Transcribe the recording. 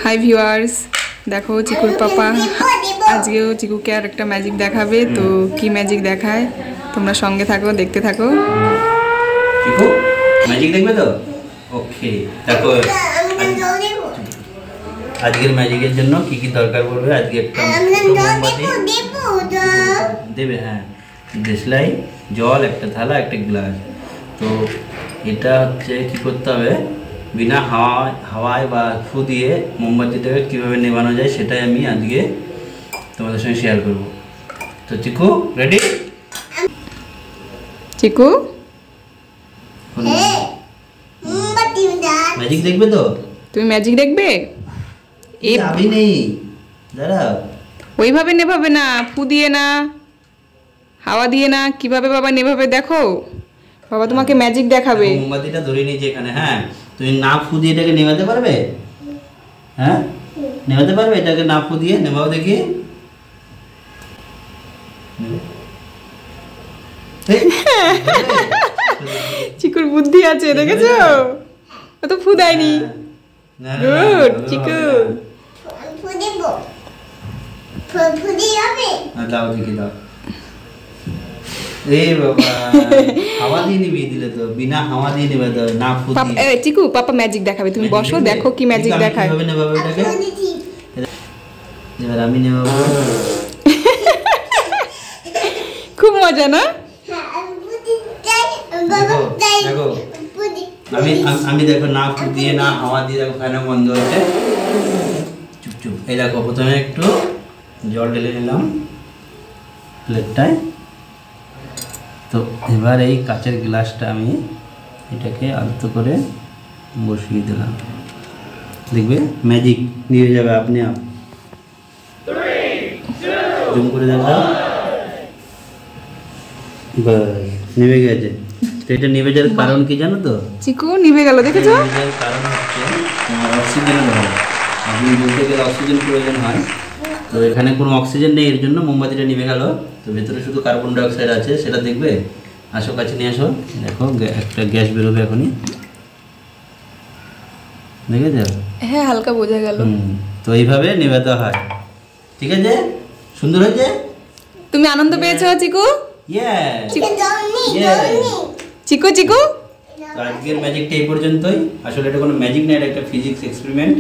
Hi viewers, দেখো চিকুর পাপা আজকেও চিকুকে আর একটা ম্যাজিক দেখাবে। তো কি ম্যাজিক দেখায় তোমরা সঙ্গে থাকো, দেখতে থাকো। চিকু ম্যাজিক দেখবে তো? ওকে, দেখো আজকের ম্যাজিকের জন্য কি কি দরকার পড়বে। আজকে একটা মোমবাতি দেবে, হ্যাঁ, দেশলাই, জল, একটা থালা, একটা গ্লাস। তো এটা হচ্ছে কি করতে হবে, বিনা হাওয়ায় বা ফু দিয়ে মোমবাতিটাকে কীভাবে নেভানো যায় সেটাই আমি আজকে তোমাদের সঙ্গে শেয়ার করব। তো চিকু রেডি? চিকু ম্যাজিক দেখবে তো? তুমি ম্যাজিক দেখবে? এই আমি নেই, দাঁড়া, ওইভাবে নেভাবে না, ফু দিয়ে না, হাওয়া দিয়ে না, কিভাবে বাবা নেভাবে দেখো। বাবা তোমাকে ম্যাজিক দেখাবে। মোমবাতিটা ধরে নিয়েছি এখানে, হ্যাঁ। তুমি না ফু দিয়ে এটাকে নেভাতে পারবে? হ্যাঁ, নেভাতে পারবে? এটাকে না ফু দিয়ে নেভাও দেখি। চিকুর বুদ্ধি আছে, দেখেছো? ও তো ফু দেয়নি। গুড চিকু। দাও দেখি, দাও। এই বাবা, হাওয়া দিয়ে নিভিয়ে দিলে তো, বিনা হাওয়া দিয়ে নিবে তো, না ফু দিয়ে। চিকু পাপা ম্যাজিক দেখাবে, তুমি বসো, দেখো কি ম্যাজিক দেখায়। কিভাবে নেভাবে এটাকে? এবার আমি নেভাবো। খুব মজা না? দেখো আমি দেখো না ফু দিয়ে না হাওয়া দিয়ে, দেখো ফ্যানও বন্ধ হয়েছে। চুপ চুপ। এই দেখো প্রথমে একটু জল ঢেলে নিলাম প্লেটটায়। তো এবার এই কাচের গ্লাসটা আমি এটাকে আলতো করে বসিয়ে দিলাম। দেখবে ম্যাজিক নিয়ে যাবে আপনি আপ। জুম করে দেখা, নিভে গেছে। তো এটা নিভে যাওয়ার কারণ কি জানো তো? চিকু নিভে গেল, দেখেছো? কারণ হচ্ছে তোমার অক্সিজেনের অভাব। আপনি বলতে গেলে অক্সিজেন প্রয়োজন হয়, তো এখানে কোনো অক্সিজেন নেই, এর জন্য মোমবাতিটা নিভে গেল। তো ভেতরে শুধু কার্বন ডাইঅক্সাইড আছে, সেটা দেখবে। আসো কাছে নিয়ে আসো, দেখো একটা গ্যাস বেরোবে এখনই, দেখে যাও। হ্যাঁ, হালকা বোঝা গেল। তো এইভাবে নেভাতে হয়, ঠিক আছে? সুন্দর হয়েছে? তুমি আনন্দ পেয়েছো চিকু? চিকু চিকু আজকের ম্যাজিকটা এই পর্যন্তই। আসলে এটা কোনো ম্যাজিক না, এটা একটা ফিজিক্স এক্সপেরিমেন্ট।